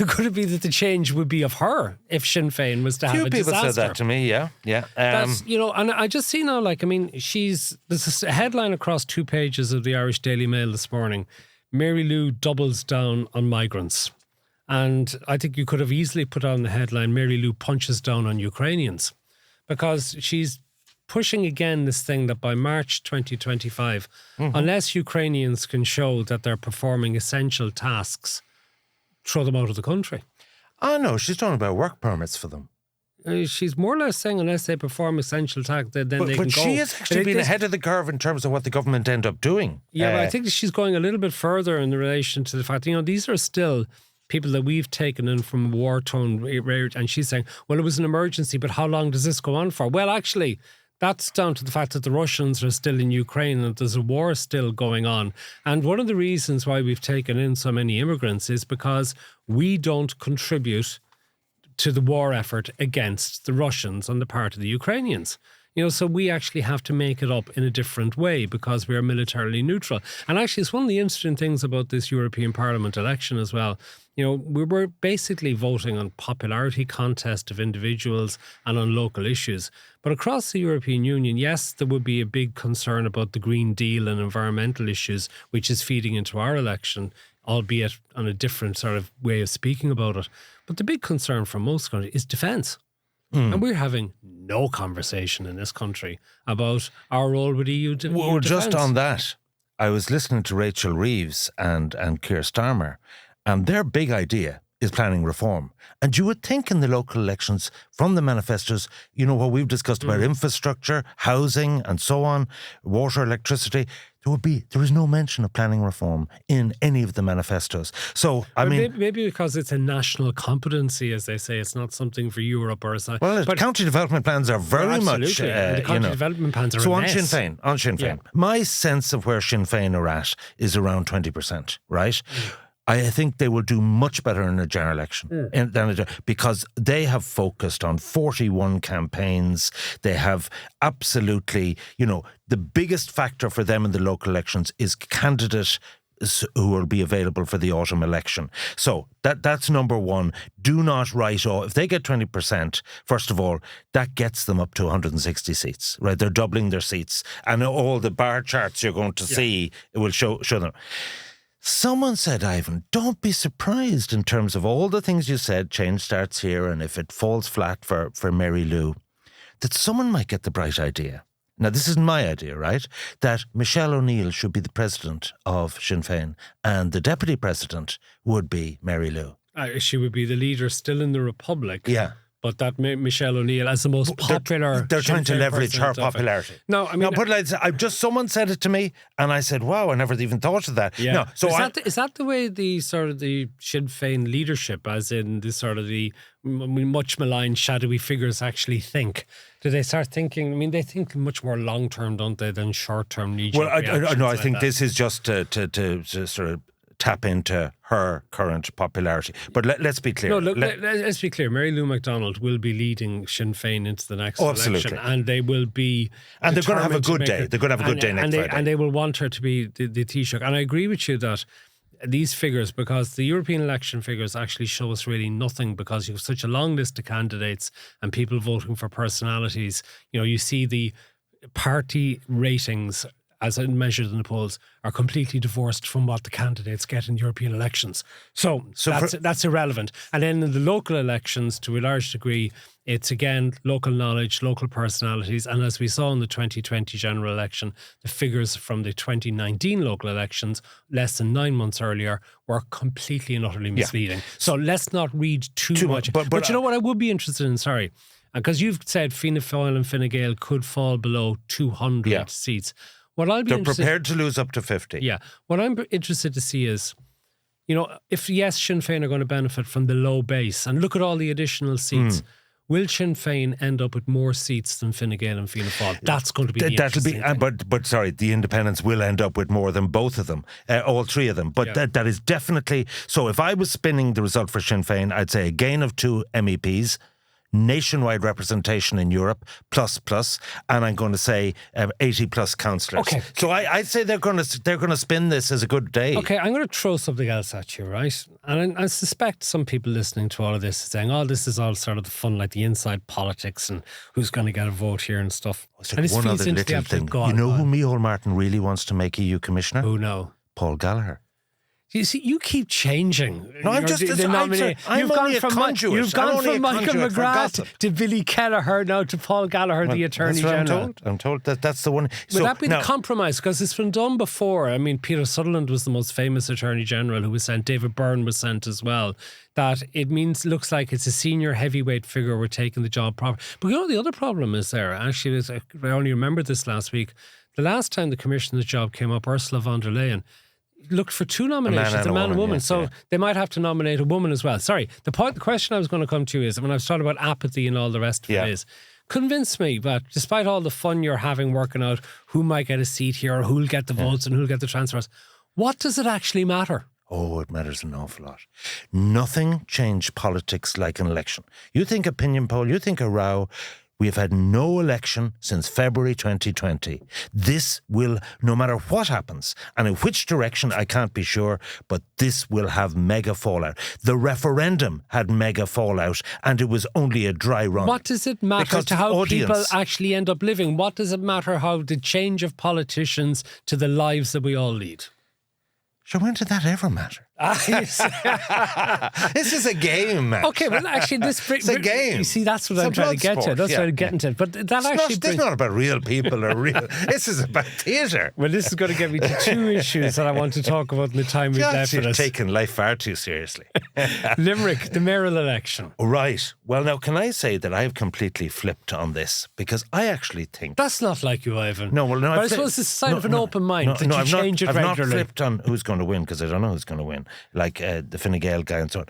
could it be that the change would be of her if Sinn Féin was to have a disaster? Few people said that to me, yeah. That's, you know, and I just see now, like, I mean, there's a headline across 2 pages of the Irish Daily Mail this morning. Mary Lou doubles down on migrants. And I think you could have easily put on the headline, Mary Lou punches down on Ukrainians. Because she's pushing again this thing that by March 2025, unless Ukrainians can show that they're performing essential tasks, throw them out of the country. Oh, no, she's talking about work permits for them. She's more or less saying unless they perform essential tasks, then they can go. But she has actually been ahead of the curve in terms of what the government end up doing. Yeah, but I think she's going a little bit further in relation to the fact, you know, these are still people that we've taken in from war-torn areas, and she's saying, well, it was an emergency, but how long does this go on for? Well, actually, that's down to the fact that the Russians are still in Ukraine and there's a war still going on. And one of the reasons why we've taken in so many immigrants is because we don't contribute to the war effort against the Russians on the part of the Ukrainians. You know, so we actually have to make it up in a different way because we are militarily neutral. And actually, it's one of the interesting things about this European Parliament election as well. You know, we were basically voting on popularity contest of individuals and on local issues. But across the European Union, yes, there would be a big concern about the Green Deal and environmental issues, which is feeding into our election, albeit on a different sort of way of speaking about it. But the big concern for most countries is defence. And we're having no conversation in this country about our role with EU defence. Well, just on that, I was listening to Rachel Reeves and Keir Starmer, and their big idea is planning reform. And you would think in the local elections, from the manifestos, you know, what we've discussed about infrastructure, housing and so on, water, electricity, there is no mention of planning reform in any of the manifestos. So, I mean... Maybe because it's a national competency, as they say, it's not something for Europe or something. Well, county development plans are very much... the county development plans are so a mess. On Sinn Féin. My sense of where Sinn Féin are at is around 20%, right? I think they will do much better in a general election because they have focused on 41 campaigns. They have absolutely, you know, the biggest factor for them in the local elections is candidates who will be available for the autumn election. So that's number one. Do not write off. If they get 20%, first of all, that gets them up to 160 seats, right? They're doubling their seats. And all the bar charts you're going to see, it will show them. Someone said, Ivan, don't be surprised in terms of all the things you said, change starts here, and if it falls flat for Mary Lou, that someone might get the bright idea. Now, this isn't my idea, right? That Michelle O'Neill should be the president of Sinn Féin and the deputy president would be Mary Lou. She would be the leader still in the Republic. Yeah. But that Michelle O'Neill as the most popular... They're trying to leverage her popularity. No, I mean... No, but someone said it to me and I said, wow, I never even thought of that. Yeah. No, so is that the way the sort of the Sinn Féin leadership, as in the sort of the much maligned shadowy figures actually think? Do they start thinking, I mean, they think much more long-term, don't they, than short-term knee-jerk reactions? I think this is just to sort of tap into her current popularity. But let's be clear. No, look, let's be clear. Mary Lou MacDonald will be leading Sinn Féin into the next election. And they will be... And they're going to have a good day. They're going to have a good day next Friday. And they will want her to be the Taoiseach. And I agree with you that these figures, because the European election figures actually show us really nothing because you have such a long list of candidates and people voting for personalities. You know, you see the party ratings as measured in the polls, are completely divorced from what the candidates get in European elections. So that's irrelevant. And then in the local elections, to a large degree, it's again local knowledge, local personalities. And as we saw in the 2020 general election, the figures from the 2019 local elections, less than 9 months earlier, were completely and utterly misleading. Yeah. So let's not read too much. But you know what I would be interested in, because you've said Fianna Fáil and Fine Gael could fall below 200 seats. What I'll be They're interested, prepared to lose up to 50. Yeah. What I'm interested to see is, if yes, Sinn Féin are going to benefit from the low base and look at all the additional seats, will Sinn Féin end up with more seats than Fine Gael and Fianna Fáil? That's going to be the interesting thing. But sorry, the independents will end up with more than both of them, all three of them. But that is definitely, so if I was spinning the result for Sinn Féin, I'd say a gain of 2 MEPs, nationwide representation in Europe, plus, and I'm going to say 80 plus councillors. Okay. So I'd say they're going to spin this as a good day. Okay, I'm going to throw something else at you, right? And I suspect some people listening to all of this are saying, "Oh, this is all sort of the fun, like the inside politics and who's going to get a vote here and stuff." It's like one other little thing. Go you know on. who Micheál Martin really wants to make EU commissioner? Who no? Paul Gallagher. You see, you keep changing. No, I'm just the nominee. I'm only a conduit. You've gone from Michael McGrath to Billy Kelleher now to Paul Gallagher, the Attorney General. I'm told that that's the one. Would that be the compromise? Because it's been done before. I mean, Peter Sutherland was the most famous Attorney General who was sent. David Byrne was sent as well. That it looks like it's a senior heavyweight figure we're taking the job proper. But the other problem is there. Actually, I only remembered this last week. The last time the commissioner's job came up, Ursula von der Leyen looked for 2 nominations, a man and a woman. So they might have to nominate a woman as well. Sorry, the question I was going to come to is, when I was talking about apathy and all the rest of it is, convince me that despite all the fun you're having working out who might get a seat here or who'll get the votes and who'll get the transfers, what does it actually matter? Oh, it matters an awful lot. Nothing changed politics like an election. You think opinion poll, you think a row. We have had no election since February 2020. This will, no matter what happens, and in which direction, I can't be sure, but this will have mega fallout. The referendum had mega fallout, and it was only a dry run. What does it matter to how people actually end up living? What does it matter how the change of politicians to the lives that we all lead? So when did that ever matter? This is a game, man. Okay, well, actually, it's a game. You see, that's what I'm trying to get to. That's what I'm getting to. But this is not about real people or real. This is about theatre. Well, this is going to get me to 2 issues that I want to talk about in the time we've left with us. You're taking life far too seriously. Limerick, the mayoral election. Right. Well, now, can I say that I've completely flipped on this? Because I actually think... That's not like you, Ivan. No, well, no. But I suppose it's a sign of an open mind that you change it regularly. I've not flipped on who's going to win, because I don't know who's going to win. Like the Fine Gael guy and so on.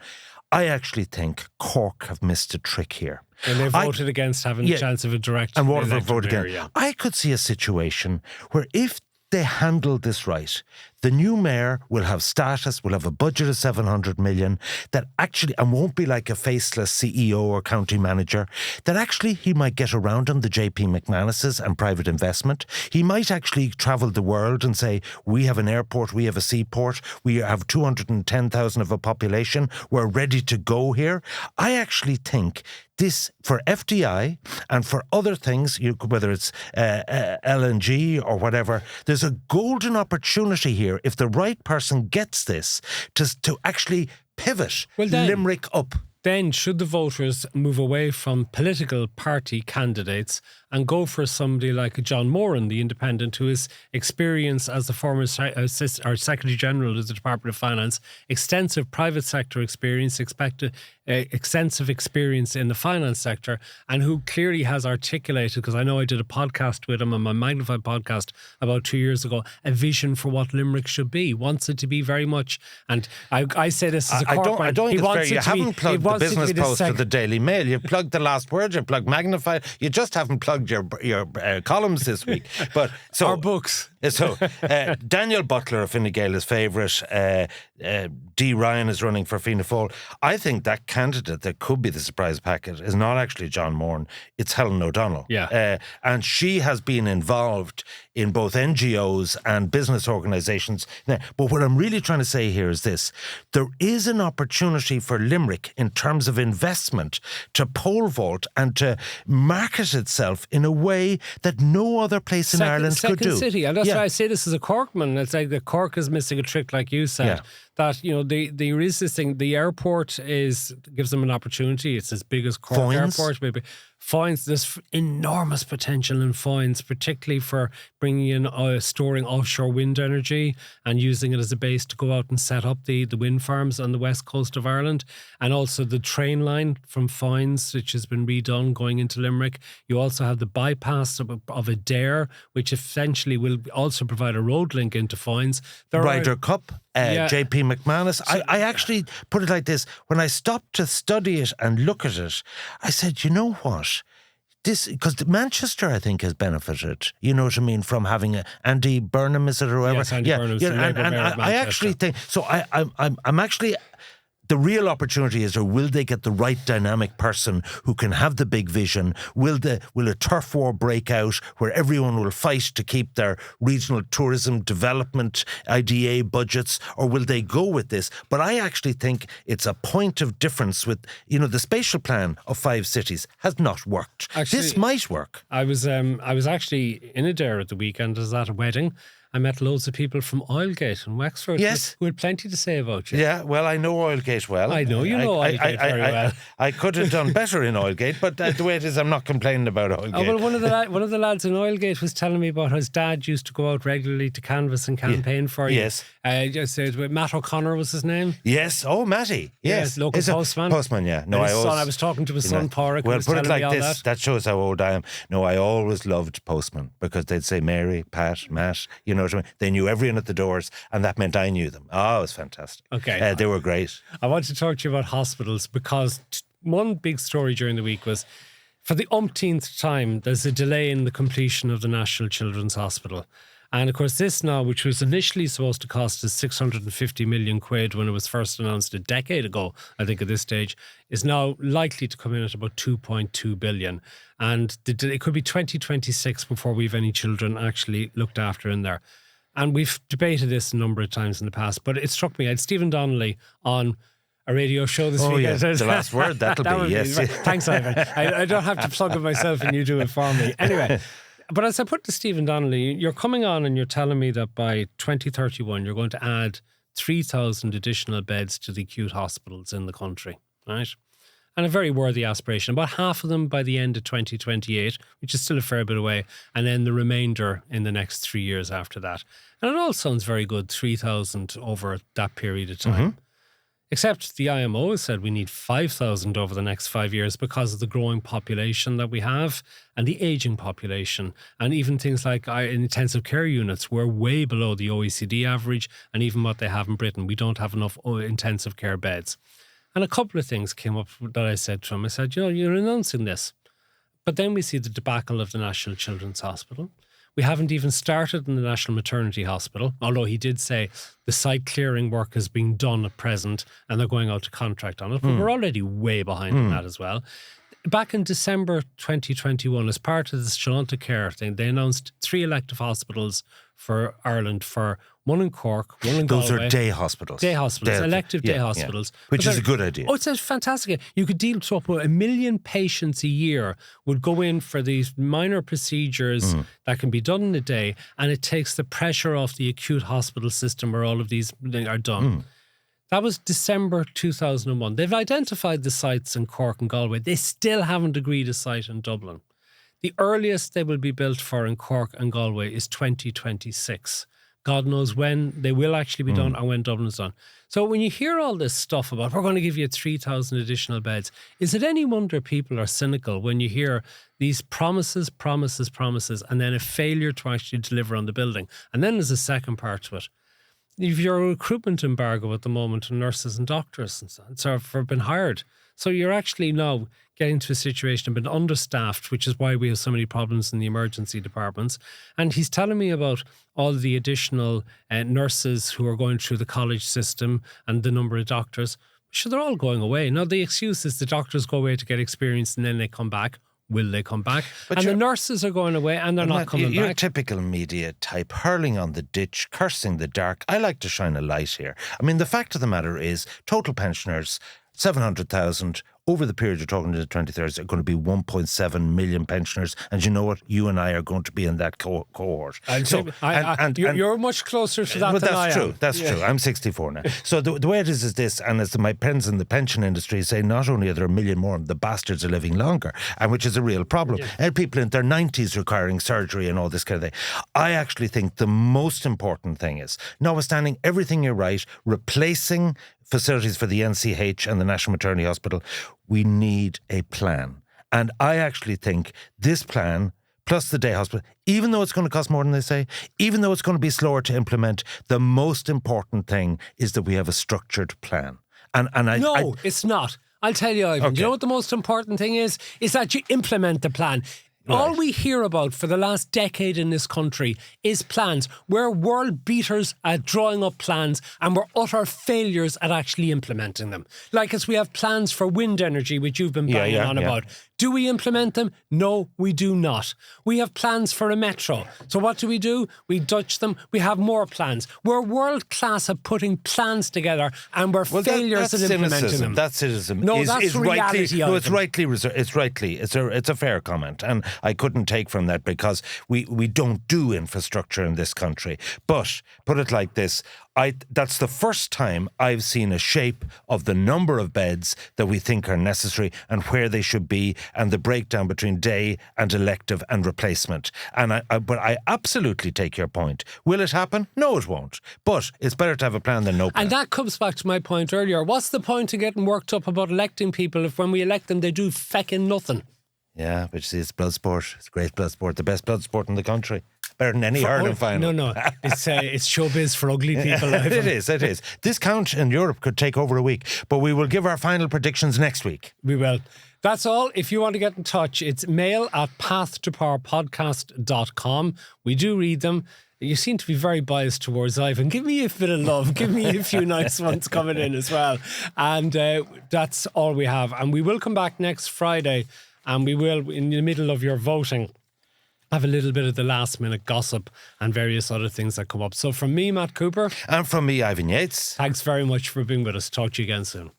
I actually think Cork have missed a trick here. And they voted against having a chance of a direct and what have they voted against? Yeah. I could see a situation where if they handle this right, the new mayor will have status, will have a budget of 700 million, that actually, and won't be like a faceless CEO or county manager, that actually he might get around on the JP McManus's and private investment. He might actually travel the world and say, we have an airport, we have a seaport, we have 210,000 of a population, we're ready to go here. I actually think this, for FDI and for other things, whether it's LNG or whatever, there's a golden opportunity here, if the right person gets this, to actually pivot Limerick up. Then should the voters move away from political party candidates and go for somebody like John Moran, the independent, who is experienced as the former Secretary General of the Department of Finance, extensive private sector experience, extensive experience in the finance sector, and who clearly has articulated, because I know I did a podcast with him on my Magnified podcast about 2 years ago, a vision for what Limerick should be. Wants it to be very much, and I say this as a Cork man. I don't think it's fair. You haven't plugged the Business Post or the Daily Mail. You've plugged the Last Word, you've plugged Magnified. You just haven't plugged your columns this week. But so our books. So Daniel Butler of Fine Gael is favourite. D. Ryan is running for Fianna Fáil. I think that candidate that could be the surprise packet is not actually John Moran. It's Helen O'Donnell. Yeah. And she has been involved in both NGOs and business organisations. Now, but what I'm really trying to say here is this. There is an opportunity for Limerick in terms of investment to pole vault and to market itself in a way that no other place in Ireland could do. Second city. And that's why I say this as a Corkman. It's like the Cork is missing a trick, like you said. Yeah. that, there is this thing. The airport gives them an opportunity. It's as big as Cork Airport, maybe. Fines, there's enormous potential in fines, particularly for bringing in storing offshore wind energy and using it as a base to go out and set up the wind farms on the west coast of Ireland. And also the train line from Foynes, which has been redone going into Limerick. You also have the bypass of Adair, which essentially will also provide a road link into Foynes. Ryder Cup, JP McManus. I actually put it like this. When I stopped to study it and look at it, I said, you know what? Because Manchester, I think, has benefited, you know what I mean, from having Andy Burnham, is it, or whoever? Yes, Andy Burnham's the Labour Mayor of Manchester. I actually think, so I'm actually... The real opportunity is, or will they get the right dynamic person who can have the big vision? Will a turf war break out where everyone will fight to keep their regional tourism development IDA budgets, or will they go with this? But I actually think it's a point of difference with, the spatial plan of 5 cities has not worked. Actually, this might work. I was actually in Adair at the weekend. I was at a wedding. I met loads of people from Oilgate and Wexford who had plenty to say about you. Yeah, well, I know Oilgate well. I know you know Oilgate very well. I could have done better in Oilgate, but the way it is, I'm not complaining about Oilgate. Oh, well, one of the lads in Oilgate was telling me about how his dad used to go out regularly to canvass and campaign for you. Yes. Just said Matt O'Connor was his name. Yes. Oh, Matty. Yes. Local postman. Postman, yeah. No, I was talking to his son, Pádraig. Well, put it like this. That shows how old I am. No, I always loved postmen because they'd say Mary, Pat, Matt. You know what I mean? They knew everyone at the doors, and that meant I knew them. Oh, it was fantastic. Okay. They were great. I want to talk to you about hospitals because one big story during the week was, for the umpteenth time, there's a delay in the completion of the National Children's Hospital. And of course, this now, which was initially supposed to cost us 650 million quid when it was first announced a decade ago, I think at this stage, is now likely to come in at about 2.2 billion. And it could be 2026 before we have any children actually looked after in there. And we've debated this a number of times in the past, but it struck me. I had Stephen Donnelly on a radio show this week. Yeah, the last word, that'll be, yes. Right. Thanks, Ivan. I don't have to plug it myself and you do it for me. Anyway, but as I put to Stephen Donnelly, you're coming on and you're telling me that by 2031, you're going to add 3,000 additional beds to the acute hospitals in the country, right? And a very worthy aspiration. About half of them by the end of 2028, which is still a fair bit away, and then the remainder in the next 3 years after that. And it all sounds very good, 3,000 over that period of time. Mm-hmm. Except the IMO has said we need 5,000 over the next 5 years because of the growing population that we have and the ageing population. And even things like intensive care units, we're way below the OECD average and even what they have in Britain. We don't have enough intensive care beds. And a couple of things came up that I said to him. I said, you're announcing this. But then we see the debacle of the National Children's Hospital. We haven't even started in the National Maternity Hospital, although he did say the site clearing work is being done at present and they're going out to contract on it. But we're already way behind on that as well. Back in December 2021, as part of this Shalanta Care thing, they announced 3 elective hospitals for Ireland, for one in Cork, one in Galway. Those are day hospitals. Day hospitals, elective day hospitals. Yeah. Which is a good idea. Oh, it's a fantastic. You could deal with up with 1 million patients a year would go in for these minor procedures that can be done in a day, and it takes the pressure off the acute hospital system where all of these are done. That was December 2001. They've identified the sites in Cork and Galway. They still haven't agreed a site in Dublin. The earliest they will be built for in Cork and Galway is 2026. God knows when they will actually be done or when Dublin's done. So when you hear all this stuff about, we're going to give you 3,000 additional beds, is it any wonder people are cynical when you hear these promises, and then a failure to actually deliver on the building? And then there's a second part to it. If you're a recruitment embargo at the moment on nurses and doctors and so have been hired. So you're actually now getting to a situation of being understaffed, which is why we have so many problems in the emergency departments. And he's telling me about all the additional nurses who are going through the college system and the number of doctors. Sure, they're all going away. Now, the excuse is the doctors go away to get experience and then they come back. Will they come back? But the nurses are going away and they're not coming back. You're typical media type, hurling on the ditch, cursing the dark. I like to shine a light here. I mean, the fact of the matter is, total pensioners, 700,000, over the period you're talking to the 2030s, are going to be 1.7 million pensioners. And you know what? You and I are going to be in that cohort. You're much closer to that than I am. That's true. I'm 64 now. So the way it is this, and as my friends in the pension industry say, not only are there a million more, the bastards are living longer, and which is a real problem. And people in their 90s requiring surgery and all this kind of thing. I actually think the most important thing is, notwithstanding everything you're right, replacing facilities for the NCH and the National Maternity Hospital, we need a plan. And I actually think this plan, plus the day hospital, even though it's going to cost more than they say, even though it's going to be slower to implement, the most important thing is that we have a structured plan. It's not. I'll tell you, Ivan. Okay. You know what the most important thing is? Is that you implement the plan. Right. All we hear about for the last decade in this country is plans. We're world beaters at drawing up plans, and we're utter failures at actually implementing them. Like as we have plans for wind energy, which you've been banging on about. Do we implement them? No, we do not. We have plans for a metro. So what do? We Dutch them. We have more plans. We're world class at putting plans together, and we're failures at implementing them. That's cynicism. No, that's reality. It's a fair comment, and I couldn't take from that because we don't do infrastructure in this country. But put it like this. That's the first time I've seen a shape of the number of beds that we think are necessary and where they should be, and the breakdown between day and elective and replacement. But I absolutely take your point. Will it happen? No, it won't. But it's better to have a plan than no plan. And that comes back to my point earlier. What's the point of getting worked up about electing people if when we elect them they do feckin' nothing? Yeah, but you see, it's blood sport. It's great blood sport. The best blood sport in the country. Better than any hurling final. No. It's showbiz for ugly people. It is. This count in Europe could take over a week, but we will give our final predictions next week. We will. That's all. If you want to get in touch, it's mail@pathtopowerpodcast.com. We do read them. You seem to be very biased towards Ivan. Give me a bit of love. Give me a few nice ones coming in as well. And that's all we have. And we will come back next Friday, and we will, in the middle of your voting, have a little bit of the last minute gossip and various other things that come up. So from me, Matt Cooper. And from me, Ivan Yates. Thanks very much for being with us. Talk to you again soon.